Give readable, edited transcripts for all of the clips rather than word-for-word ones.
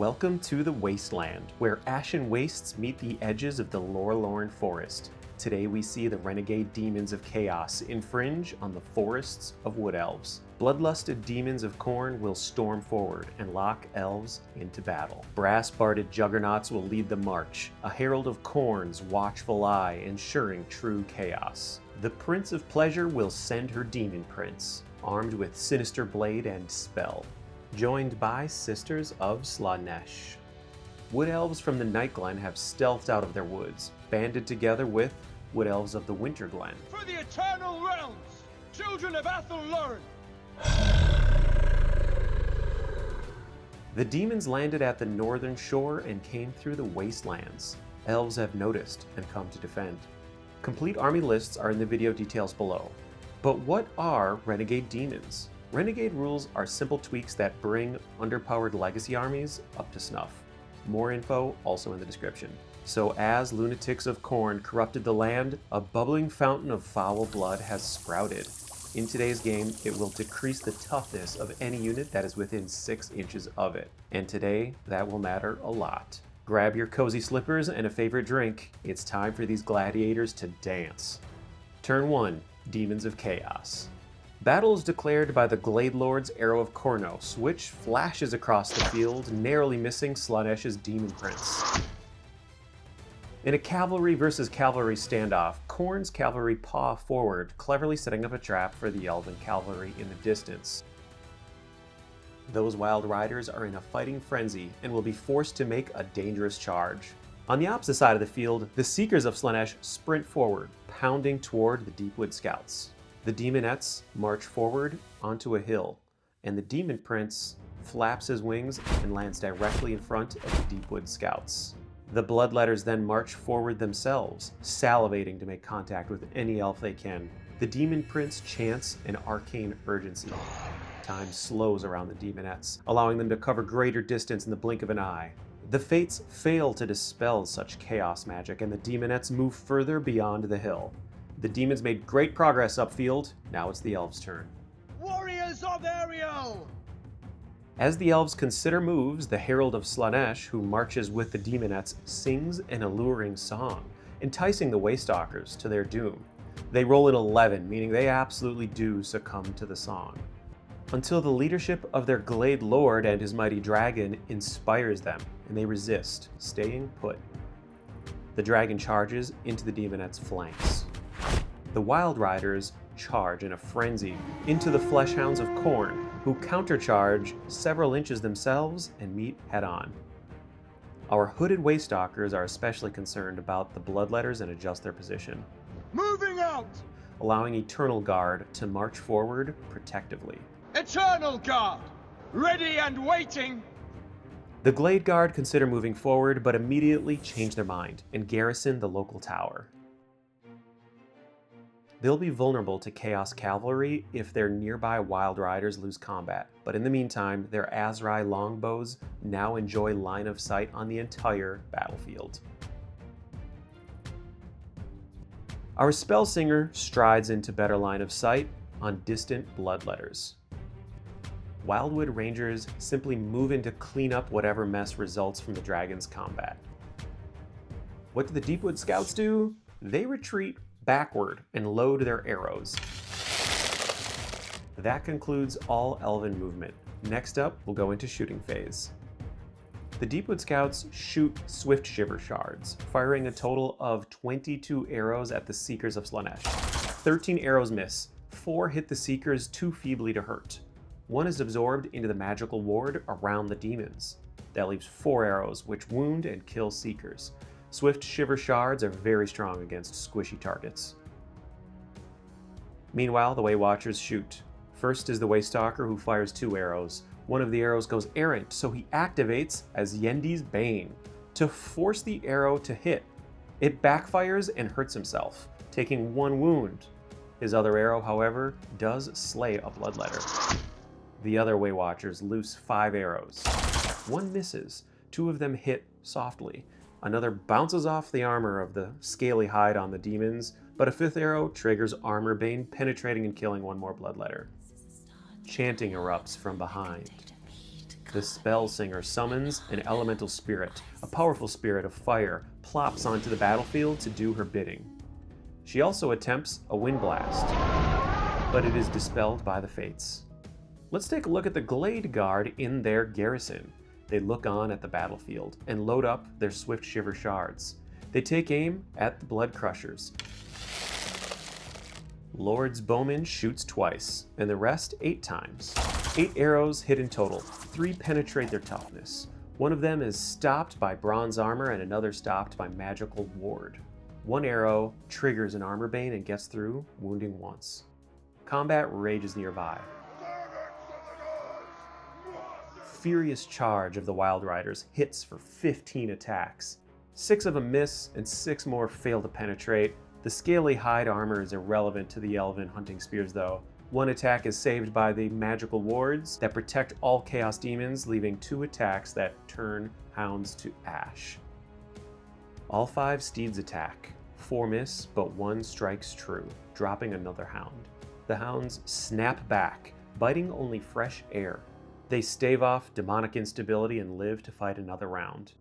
Welcome to the Wasteland, where ashen wastes meet the edges of the lore-lorn forest. Today we see the Renegade Demons of Chaos infringe on the forests of Wood Elves. Bloodlusted demons of Khorne will storm forward and lock elves into battle. Brass-barded juggernauts will lead the march, a herald of Khorne's watchful eye ensuring true chaos. The Prince of Pleasure will send her demon prince, armed with sinister blade and spell, joined by Seekers of Slaanesh. Wood Elves from the Night Glen have stealthed out of their woods, banded together with Wood Elves of the Winter Glen. For the eternal realms, children of Æther learn! The demons landed at the northern shore and came through the wastelands. Elves have noticed and come to defend. Complete army lists are in the video details below. But what are Renegade Demons? Renegade Rules are simple tweaks that bring underpowered legacy armies up to snuff. More info also in the description. So as lunatics of Khorne corrupted the land, a bubbling fountain of foul blood has sprouted. In today's game, it will decrease the toughness of any unit that is within 6 inches of it. And today, that will matter a lot. Grab your cozy slippers and a favorite drink. It's time for these gladiators to dance. Turn 1, Demons of Chaos. Battle is declared by the Glade Lord's Arrow of Khorne, which flashes across the field, narrowly missing Slaanesh's Demon Prince. In a cavalry versus cavalry standoff, Khorne's cavalry paw forward, cleverly setting up a trap for the Elven cavalry in the distance. Those wild riders are in a fighting frenzy and will be forced to make a dangerous charge. On the opposite side of the field, the Seekers of Slaanesh sprint forward, pounding toward the Deepwood Scouts. The Daemonettes march forward onto a hill, and the Demon Prince flaps his wings and lands directly in front of the Deepwood Scouts. The Bloodletters then march forward themselves, salivating to make contact with any elf they can. The Demon Prince chants an arcane urgency. Time slows around the Daemonettes, allowing them to cover greater distance in the blink of an eye. The Fates fail to dispel such chaos magic, and the Daemonettes move further beyond the hill. The demons made great progress upfield. Now it's the elves' turn. Warriors of Ariel! As the elves consider moves, the Herald of Slaanesh, who marches with the Daemonettes, sings an alluring song, enticing the Waystalkers to their doom. They roll an 11, meaning they absolutely do succumb to the song. Until the leadership of their Glade Lord and his mighty dragon inspires them, and they resist, staying put. The dragon charges into the Daemonettes' flanks. The Wild Riders charge in a frenzy into the Flesh Hounds of Khorne, who countercharge several inches themselves and meet head-on. Our hooded Waystalkers are especially concerned about the Bloodletters and adjust their position, Moving out! allowing Eternal Guard to march forward protectively. Eternal Guard! Ready and waiting! The Glade Guard consider moving forward, but immediately change their mind and garrison the local tower. They'll be vulnerable to Chaos Cavalry if their nearby Wild Riders lose combat, but in the meantime, their Azrai longbows now enjoy line of sight on the entire battlefield. Our Spellsinger strides into better line of sight on distant Bloodletters. Wildwood Rangers simply move in to clean up whatever mess results from the dragon's combat. What do the Deepwood Scouts do? They retreat backward and load their arrows. That concludes all Elven movement. Next up, we'll go into shooting phase. The Deepwood Scouts shoot Swift Shiver shards, firing a total of 22 arrows at the Seekers of Slaanesh. 13 arrows miss, 4 hit the Seekers too feebly to hurt. 1 is absorbed into the magical ward around the demons. That leaves 4 arrows, which wound and kill Seekers. Swift Shiver shards are very strong against squishy targets. Meanwhile, the Waywatchers shoot. First is the Waystalker, who fires 2 arrows. One of the arrows goes errant, so he activates as Yendi's Bane to force the arrow to hit. It backfires and hurts himself, taking 1 wound. His other arrow, however, does slay a Bloodletter. The other Waywatchers loose 5 arrows. 1 misses, 2 of them hit softly. Another bounces off the armor of the scaly hide on the demons, but a 5th arrow triggers Armor Bane, penetrating and killing 1 more Bloodletter. Chanting erupts from behind. The Spellsinger summons an elemental spirit. A powerful spirit of fire plops onto the battlefield to do her bidding. She also attempts a wind blast, but it is dispelled by the fates. Let's take a look at the Glade Guard in their garrison. They look on at the battlefield and load up their Swift Shiver shards. They take aim at the Bloodcrushers. Lord's Bowman shoots twice, and the rest 8 times. 8 arrows hit in total. 3 penetrate their toughness. One of them is stopped by bronze armor and another stopped by magical ward. 1 arrow triggers an armor bane and gets through, wounding once. Combat rages nearby. Furious charge of the Wild Riders hits for 15 attacks. 6 of them miss and 6 more fail to penetrate. The scaly hide armor is irrelevant to the elven hunting spears though. 1 attack is saved by the magical wards that protect all chaos demons, leaving 2 attacks that turn hounds to ash. All 5 steeds attack. 4 miss, but 1 strikes true, dropping another hound. The hounds snap back, biting only fresh air. They stave off demonic instability and live to fight another round.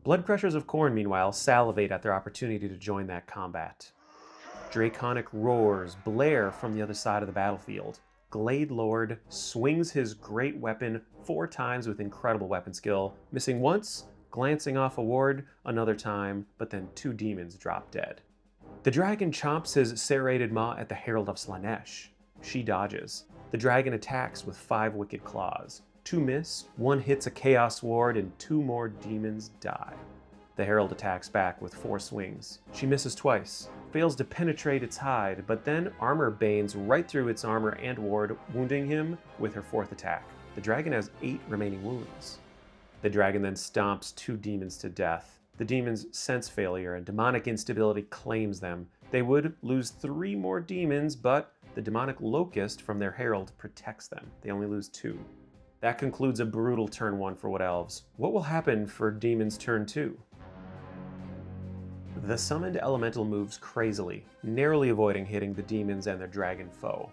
Bloodcrushers of Khorne, meanwhile, salivate at their opportunity to join that combat. Draconic roars blare from the other side of the battlefield. Glade Lord swings his great weapon 4 times with incredible weapon skill, missing once, glancing off a ward another time, but then 2 demons drop dead. The dragon chomps his serrated maw at the Herald of Slaanesh. She dodges. The dragon attacks with 5 wicked claws. 2 miss, 1 hits a chaos ward, and 2 more demons die. The Herald attacks back with 4 swings. She misses twice, fails to penetrate its hide, but then armor banes right through its armor and ward, wounding him with her 4th attack. The dragon has 8 remaining wounds. The dragon then stomps 2 demons to death. The demons sense failure and demonic instability claims them. They would lose 3 more demons, but the demonic locust from their herald protects them. They only lose 2. That concludes a brutal turn 1 for Wood Elves. What will happen for demons turn 2? The summoned elemental moves crazily, narrowly avoiding hitting the demons and their dragon foe.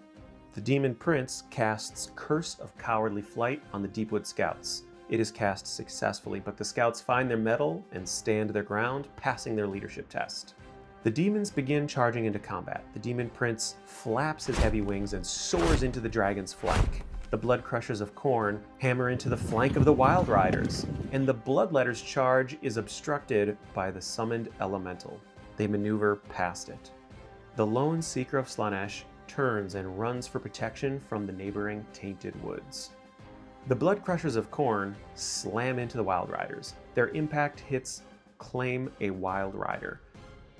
The demon prince casts Curse of Cowardly Flight on the Deepwood scouts. It is cast successfully, but the scouts find their mettle and stand their ground, passing their leadership test. The demons begin charging into combat. The demon prince flaps his heavy wings and soars into the dragon's flank. The Bloodcrushers of Khorne hammer into the flank of the Wild Riders, and the Bloodletters charge is obstructed by the summoned elemental. They maneuver past it. The lone Seeker of Slaanesh turns and runs for protection from the neighboring Tainted Woods. The Bloodcrushers of Khorne slam into the Wild Riders. Their impact hits claim a Wild Rider.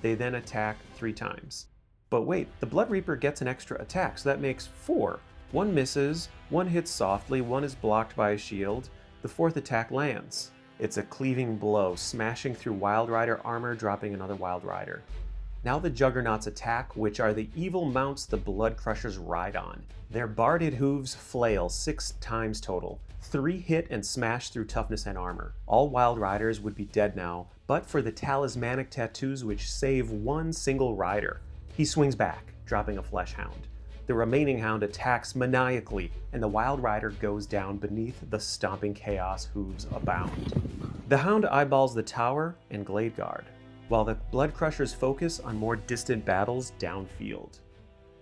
They then attack 3 times. But wait, the Bloodreaper gets an extra attack, so that makes 4. 1 misses, 1 hits softly, 1 is blocked by a shield. The 4th attack lands. It's a cleaving blow, smashing through Wild Rider armor, dropping another Wild Rider. Now the Juggernauts attack, which are the evil mounts the Bloodcrushers ride on. Their barded hooves flail 6 times total. 3 hit and smash through toughness and armor. All Wild Riders would be dead now, but for the talismanic tattoos which save 1 single rider. He swings back, dropping a flesh hound. The remaining hound attacks maniacally, and the Wild Rider goes down beneath the stomping chaos hooves abound. The hound eyeballs the tower and Glade Guard, while the Bloodcrushers focus on more distant battles downfield.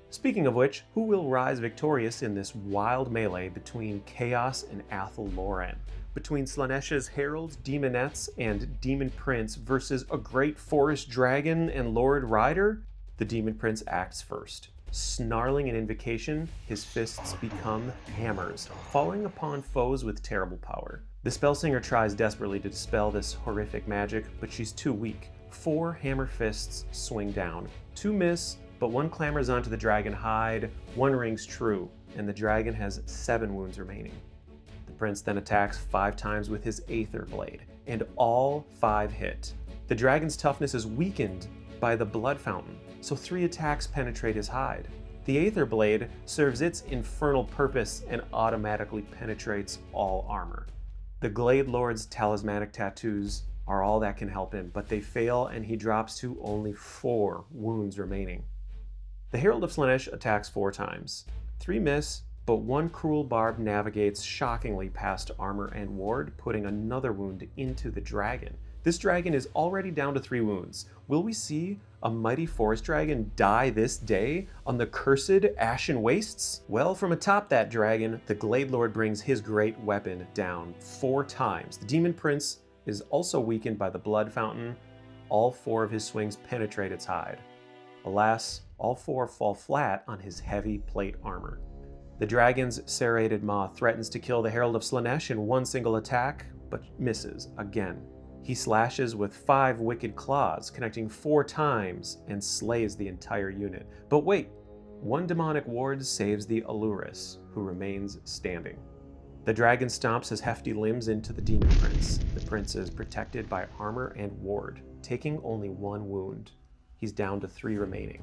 Speaking of which, who will rise victorious in this wild melee between Chaos and Alluress? Between Slaanesh's Herald, Daemonettes, and Demon Prince versus a great forest dragon and Lord Rider? The Demon Prince acts first. Snarling an invocation, his fists become hammers, falling upon foes with terrible power. The Spellsinger tries desperately to dispel this horrific magic, but she's too weak. 4 hammer fists swing down. 2 miss, but 1 clambers onto the dragon hide, 1 rings true, and the dragon has 7 wounds remaining. The prince then attacks 5 times with his Æther blade, and all 5 hit. The dragon's toughness is weakened by the blood fountain, so 3 attacks penetrate his hide. The Æther blade serves its infernal purpose and automatically penetrates all armor. The Glade Lord's talismanic tattoos are all that can help him, but they fail and he drops to only 4 wounds remaining. The Herald of Slaanesh attacks 4 times. 3 miss, but one cruel barb navigates shockingly past armor and ward, putting another wound into the dragon. This dragon is already down to 3 wounds. Will we see a mighty forest dragon die this day on the cursed Ashen Wastes? Well, from atop that dragon, the Glade Lord brings his great weapon down 4 times. The Demon Prince is also weakened by the Blood Fountain. All 4 of his swings penetrate its hide. Alas, all 4 fall flat on his heavy plate armor. The dragon's serrated maw threatens to kill the Herald of Slaanesh in one single attack, but misses again. He slashes with 5 wicked claws, connecting 4 times, and slays the entire unit. But wait, one demonic ward saves the Alluress, who remains standing. The dragon stomps his hefty limbs into the Demon Prince. The prince is protected by armor and ward, taking only 1 wound. He's down to 3 remaining.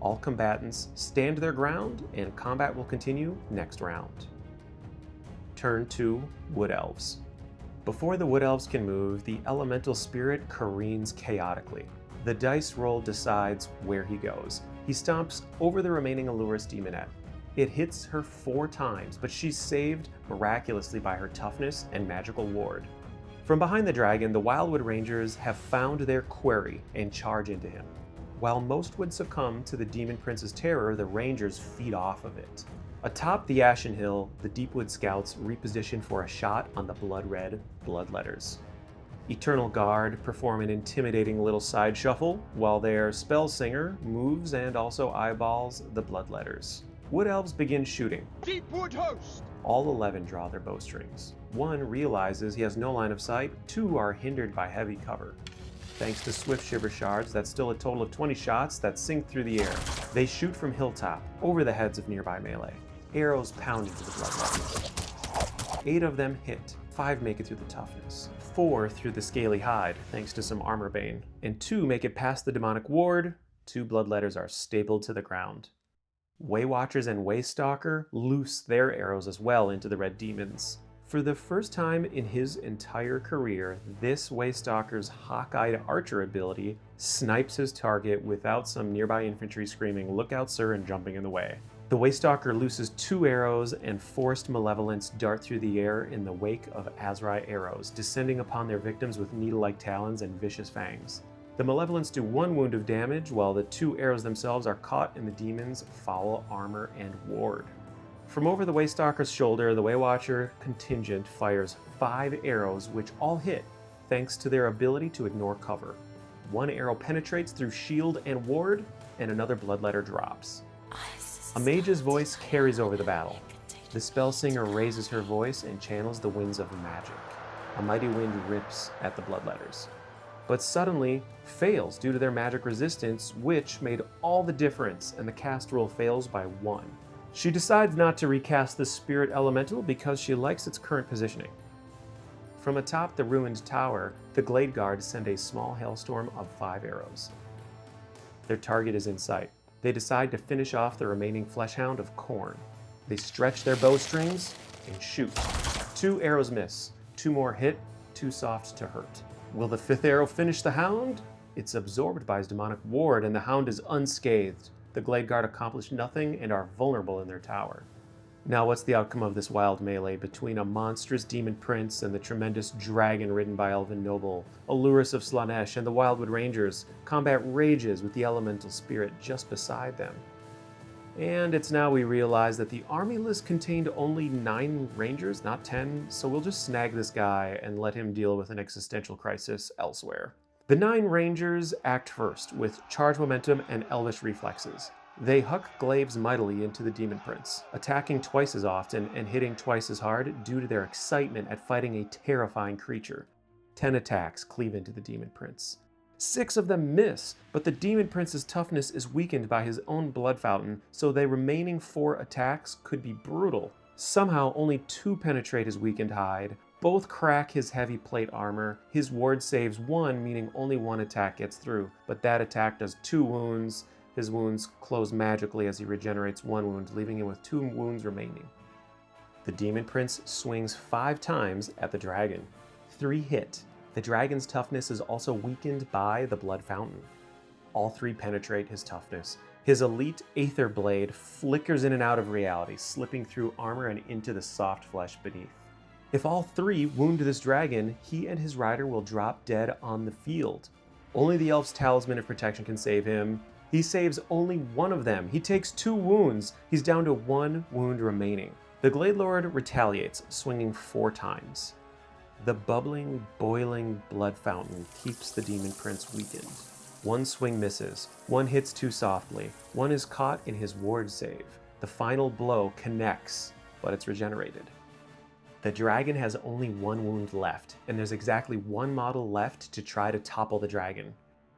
All combatants stand their ground, and combat will continue next round. Turn 2, Wood Elves. Before the Wood Elves can move, the elemental spirit careens chaotically. The dice roll decides where he goes. He stomps over the remaining Alluress Daemonette. It hits her 4 times, but she's saved miraculously by her toughness and magical ward. From behind the dragon, the Wildwood Rangers have found their quarry and charge into him. While most would succumb to the Demon Prince's terror, the Rangers feed off of it. Atop the Ashen Hill, the Deepwood Scouts reposition for a shot on the blood-red Bloodletters. Eternal Guard perform an intimidating little side shuffle, while their Spell Singer moves and also eyeballs the Bloodletters. Wood Elves begin shooting. Deepwood host! All 11 draw their bowstrings. 1 realizes he has no line of sight, 2 are hindered by heavy cover. Thanks to swift shiver shards, that's still a total of 20 shots that sink through the air. They shoot from hilltop, over the heads of nearby melee. Arrows pound into the Bloodletters. 8 of them hit, 5 make it through the toughness, 4 through the scaly hide, thanks to some armor bane, and 2 make it past the demonic ward. 2 Bloodletters are stapled to the ground. Waywatchers and Waystalker loose their arrows as well into the red demons. For the first time in his entire career, this Waystalker's hawk-eyed archer ability snipes his target without some nearby infantry screaming, "Look out, sir," and jumping in the way. The Waystalker looses 2 arrows, and forced malevolence dart through the air in the wake of Azrai arrows, descending upon their victims with needle-like talons and vicious fangs. The malevolence do 1 wound of damage, while the 2 arrows themselves are caught in the demon's foul armor and ward. From over the Waystalker's shoulder, the Waywatcher contingent fires 5 arrows, which all hit, thanks to their ability to ignore cover. 1 arrow penetrates through shield and ward, and another Bloodletter drops. A mage's voice carries over the battle. The spell singer raises her voice and channels the winds of magic. A mighty wind rips at the Bloodletters, but suddenly fails due to their magic resistance, which made all the difference, and the cast roll fails by 1. She decides not to recast the Spirit Elemental because she likes its current positioning. From atop the ruined tower, the Glade Guard send a small hailstorm of 5 arrows. Their target is in sight. They decide to finish off the remaining Fleshhound of Khorne. They stretch their bowstrings and shoot. 2 arrows miss, 2 more hit, too soft to hurt. Will the 5th arrow finish the Hound? It's absorbed by his demonic ward, and the Hound is unscathed. The Glade Guard accomplish nothing and are vulnerable in their tower. Now what's the outcome of this wild melee between a monstrous demon prince and the tremendous dragon ridden by Elven Noble, Seekers of Slaanesh, and the Wildwood Rangers? Combat rages with the elemental spirit just beside them. And it's now we realize that the army list contained only 9 rangers, not 10, so we'll just snag this guy and let him deal with an existential crisis elsewhere. The 9 rangers act first, with charge momentum and elvish reflexes. They huck glaives mightily into the Demon Prince, attacking twice as often and hitting twice as hard due to their excitement at fighting a terrifying creature. 10 attacks cleave into the Demon Prince. 6 of them miss, but the Demon Prince's toughness is weakened by his own blood fountain, so the remaining 4 attacks could be brutal. Somehow only 2 penetrate his weakened hide. Both crack his heavy plate armor. His ward saves 1, meaning only 1 attack gets through, but that attack does 2 wounds. His wounds close magically as he regenerates 1 wound, leaving him with 2 wounds remaining. The Demon Prince swings 5 times at the dragon. 3 hit. The dragon's toughness is also weakened by the blood fountain. All 3 penetrate his toughness. His elite Æther blade flickers in and out of reality, slipping through armor and into the soft flesh beneath. If all three wound this dragon, he and his rider will drop dead on the field. Only the Elf's Talisman of Protection can save him. He saves only one of them. He takes 2 wounds. He's down to 1 wound remaining. The Glade Lord retaliates, swinging 4 times. The bubbling, boiling blood fountain keeps the Demon Prince weakened. 1 swing misses, 1 hits too softly, 1 is caught in his ward save. The final blow connects, but it's regenerated. The dragon has only 1 wound left, and there's exactly 1 model left to try to topple the dragon.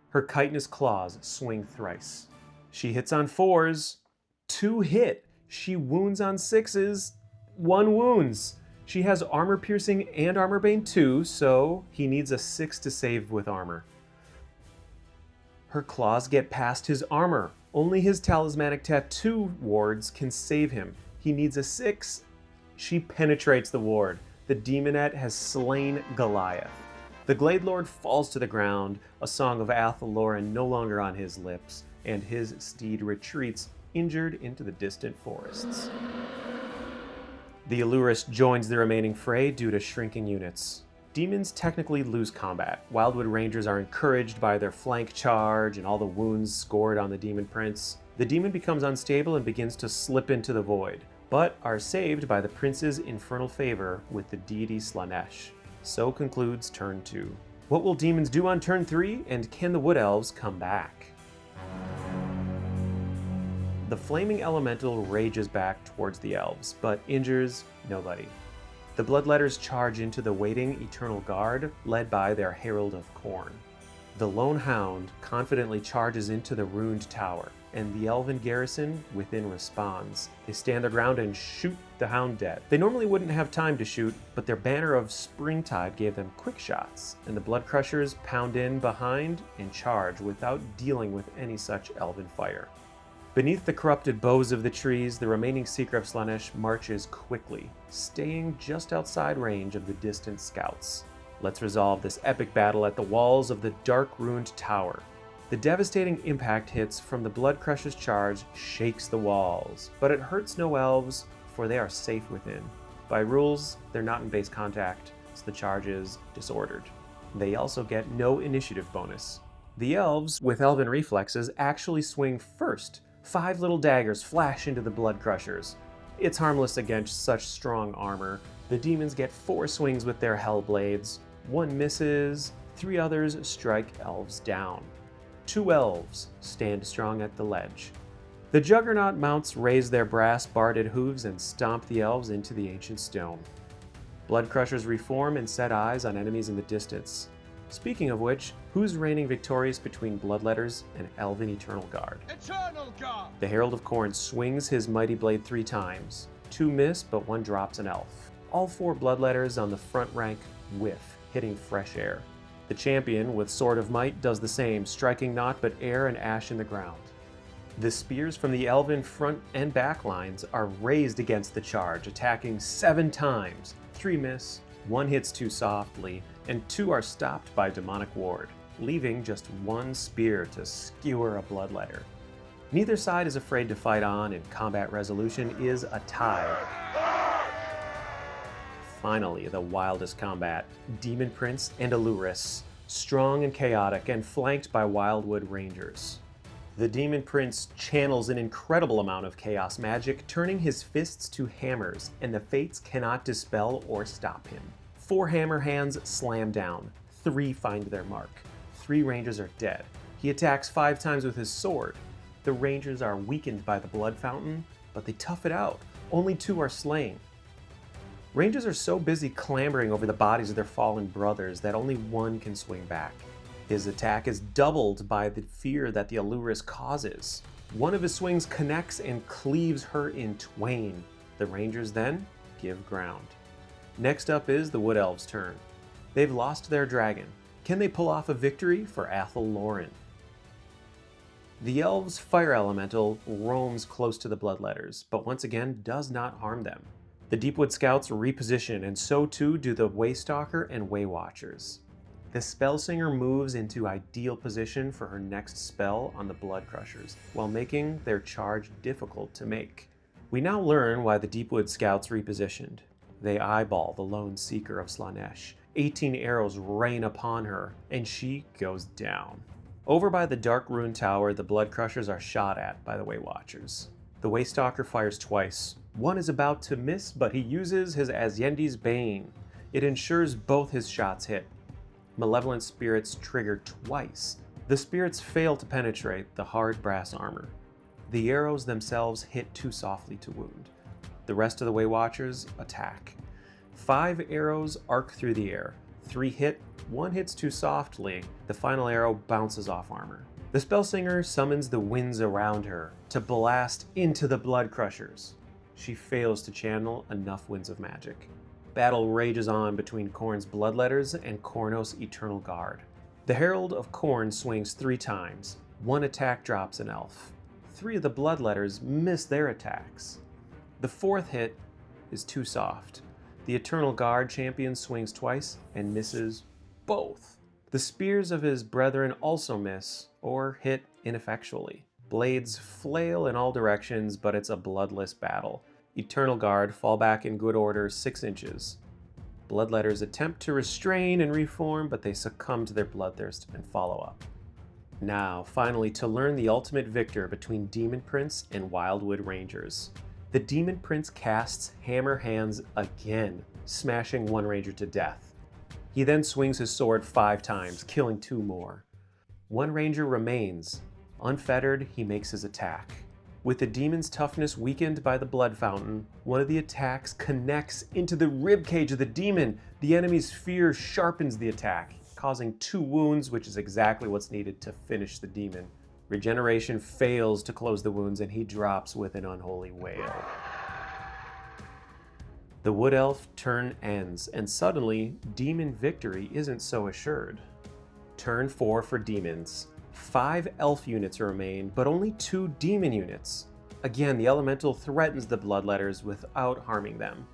Her chitinous claws swing thrice. She hits on 4s, 2 hit. She wounds on 6s, 1 wounds. She has armor piercing and armor bane too, so he needs a 6 to save with armor. Her claws get past his armor. Only his talismanic tattoo wards can save him. He needs a 6. She penetrates the ward. The Daemonette has slain Goliath. The Glade Lord falls to the ground, a song of Alluress no longer on his lips, and his steed retreats, injured into the distant forests. The Alluress joins the remaining fray due to shrinking units. Demons technically lose combat. Wildwood Rangers are encouraged by their flank charge and all the wounds scored on the Demon Prince. The demon becomes unstable and begins to slip into the void, but are saved by the Prince's infernal favor with the deity Slaanesh. So concludes turn 2. What will demons do on turn 3, and can the Wood Elves come back? The flaming elemental rages back towards the elves, but injures nobody. The Bloodletters charge into the waiting Eternal Guard, led by their Herald of Khorne. The lone Hound confidently charges into the ruined tower, and the elven garrison within responds. They stand their ground and shoot the Hound dead. They normally wouldn't have time to shoot, but their banner of Springtide gave them quick shots, and the Bloodcrushers pound in behind and charge without dealing with any such elven fire. Beneath the corrupted boughs of the trees, the remaining Seeker of Slaanesh marches quickly, staying just outside range of the distant scouts. Let's resolve this epic battle at the walls of the dark ruined tower. The devastating impact hits from the Bloodcrushers' charge shakes the walls, but it hurts no elves, for they are safe within. By rules, they're not in base contact, so the charge is disordered. They also get no initiative bonus. The elves, with elven reflexes, actually swing first. 5 little daggers flash into the Bloodcrushers. It's harmless against such strong armor. The demons get 4 swings with their hell blades. 1 misses, 3 others strike elves down. 2 elves stand strong at the ledge. The Juggernaut mounts raise their brass-barded hooves and stomp the elves into the ancient stone. Bloodcrushers reform and set eyes on enemies in the distance. Speaking of which, who's reigning victorious between Bloodletters and Elven Eternal Guard? Eternal Guard! The Herald of Khorne swings his mighty blade 3 times. 2 miss, but 1 drops an elf. All 4 Bloodletters on the front rank whiff, hitting fresh air. The champion, with Sword of Might, does the same, striking naught but air and ash in the ground. The spears from the Elven front and back lines are raised against the charge, attacking 7 times. 3 miss, 1 hits too softly, and 2 are stopped by Demonic Ward, leaving just 1 spear to skewer a Bloodletter. Neither side is afraid to fight on, and combat resolution is a tie. Finally, the wildest combat, Demon Prince and Alluress, strong and chaotic and flanked by Wildwood Rangers. The Demon Prince channels an incredible amount of chaos magic, turning his fists to hammers, and the fates cannot dispel or stop him. 4 hammer hands slam down, 3 find their mark. 3 Rangers are dead. He attacks 5 times with his sword. The Rangers are weakened by the blood fountain, but they tough it out. Only 2 are slain. Rangers are so busy clambering over the bodies of their fallen brothers that only 1 can swing back. His attack is doubled by the fear that the Alluress causes. 1 of his swings connects and cleaves her in twain. The Rangers then give ground. Next up is the Wood Elves' turn. They've lost their dragon. Can they pull off a victory for Alluress? The Elves' fire elemental roams close to the Bloodletters, but once again does not harm them. The Deepwood Scouts reposition, and so too do the Waystalker and Waywatchers. The Spellsinger moves into ideal position for her next spell on the Bloodcrushers, while making their charge difficult to make. We now learn why the Deepwood Scouts repositioned. They eyeball the lone Seeker of Slaanesh. 18 arrows rain upon her, and she goes down. Over by the Dark Rune Tower, the Bloodcrushers are shot at by the Way Watchers. The Waystalker fires twice. One is about to miss, but he uses his Asyendi's Bane. It ensures both his shots hit. Malevolent spirits trigger twice. The spirits fail to penetrate the hard brass armor. The arrows themselves hit too softly to wound. The rest of the Way Watchers attack. 5 arrows arc through the air. 3 hit, 1 hits too softly. The final arrow bounces off armor. The Spellsinger summons the winds around her to blast into the Bloodcrushers. She fails to channel enough winds of magic. Battle rages on between Khorne's Bloodletters and Khorne's Eternal Guard. The Herald of Khorne swings 3 times. 1 attack drops an elf. 3 of the Bloodletters miss their attacks. The 4th hit is too soft. The Eternal Guard champion swings twice and misses both. The spears of his brethren also miss, or hit ineffectually. Blades flail in all directions, but it's a bloodless battle. Eternal Guard fall back in good order 6 inches. Bloodletters attempt to restrain and reform, but they succumb to their bloodthirst and follow up. Now, finally, to learn the ultimate victor between Demon Prince and Wildwood Rangers. The Demon Prince casts Hammer Hands again, smashing 1 ranger to death. He then swings his sword 5 times, killing 2 more. 1 ranger remains. Unfettered, he makes his attack. With the demon's toughness weakened by the blood fountain, one of the attacks connects into the ribcage of the demon. The enemy's fear sharpens the attack, causing 2 wounds, which is exactly what's needed to finish the demon. Regeneration fails to close the wounds, and he drops with an unholy wail. The Wood Elf turn ends, and suddenly, demon victory isn't so assured. Turn 4 for demons. 5 elf units remain, but only 2 demon units. Again, the elemental threatens the Bloodletters without harming them.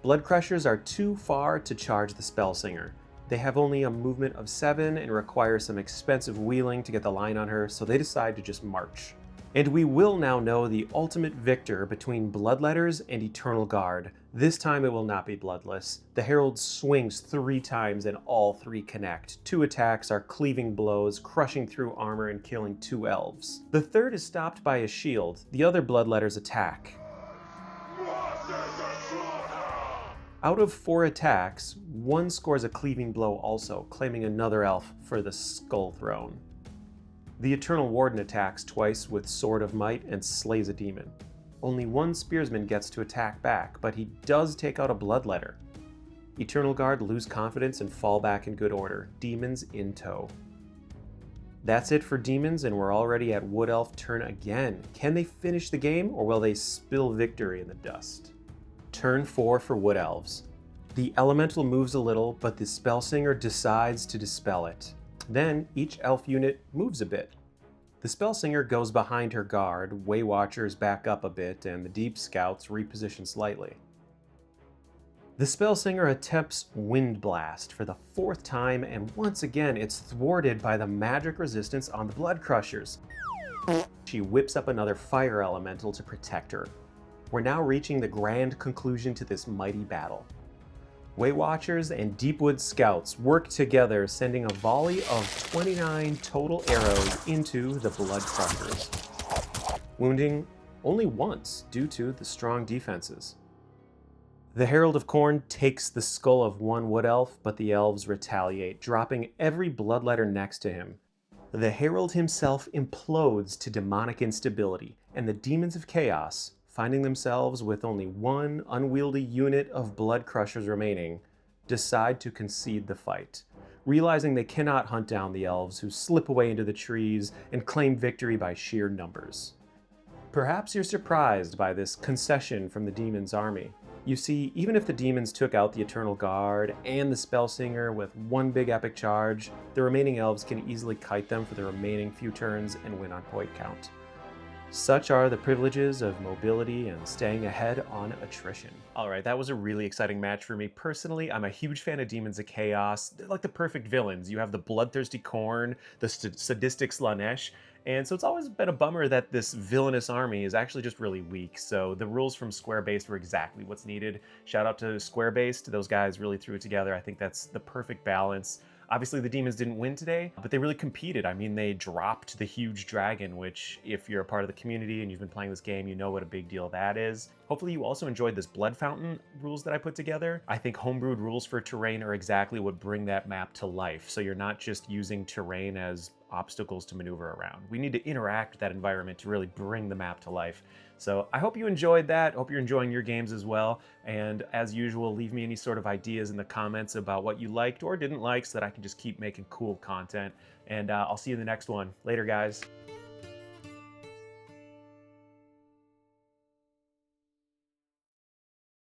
Bloodcrushers are too far to charge the Spellsinger. They have only a movement of 7 and require some expensive wheeling to get the line on her, so they decide to just march. And we will now know the ultimate victor between Bloodletters and Eternal Guard. This time it will not be bloodless. The Herald swings 3 times and all 3 connect. 2 attacks are cleaving blows, crushing through armor and killing 2 elves. The 3rd is stopped by a shield. The other Bloodletters attack. Out of 4 attacks, 1 scores a cleaving blow also, claiming another elf for the Skull Throne. The Eternal Warden attacks twice with Sword of Might and slays a demon. Only 1 spearsman gets to attack back, but he does take out a Bloodletter. Eternal Guard lose confidence and fall back in good order, demons in tow. That's it for demons, and we're already at Wood Elf turn again. Can they finish the game, or will they spill victory in the dust? Turn 4 for Wood Elves. The elemental moves a little, but the Spellsinger decides to dispel it. Then, each elf unit moves a bit. The Spellsinger goes behind her guard, Way Watchers back up a bit, and the Deep Scouts reposition slightly. The Spellsinger attempts Wind Blast for the 4th time, and once again it's thwarted by the magic resistance on the Bloodcrushers. She whips up another fire elemental to protect her. We're now reaching the grand conclusion to this mighty battle. Way Watchers and Deepwood Scouts work together, sending a volley of 29 total arrows into the Bloodcrushers, wounding only once due to the strong defenses. The Herald of Khorne takes the skull of 1 Wood Elf, but the Elves retaliate, dropping every Bloodletter next to him. The Herald himself implodes to demonic instability, and the Demons of Chaos, finding themselves with only 1 unwieldy unit of Bloodcrushers remaining, decide to concede the fight, realizing they cannot hunt down the elves who slip away into the trees and claim victory by sheer numbers. Perhaps you're surprised by this concession from the Demon's army. You see, even if the Demons took out the Eternal Guard and the Spellsinger with 1 big epic charge, the remaining elves can easily kite them for the remaining few turns and win on point count. Such are the privileges of mobility and staying ahead on attrition. All right, that was a really exciting match for me. Personally, I'm a huge fan of Demons of Chaos. They're like the perfect villains. You have the bloodthirsty Khorne, the sadistic Slaanesh, and so it's always been a bummer that this villainous army is actually just really weak. So the rules from Square-Based were exactly what's needed. Shout out to Square-Based. Those guys really threw it together. I think that's the perfect balance. Obviously, the Demons didn't win today, but they really competed. I mean, they dropped the huge dragon, which if you're a part of the community and you've been playing this game, you know what a big deal that is. Hopefully you also enjoyed this Blood Fountain rules that I put together. I think homebrewed rules for terrain are exactly what bring that map to life. So you're not just using terrain as obstacles to maneuver around. We need to interact with that environment to really bring the map to life. So I hope you enjoyed that. Hope you're enjoying your games as well. And as usual, leave me any sort of ideas in the comments about what you liked or didn't like so that I can just keep making cool content. And I'll see you in the next one. Later, guys.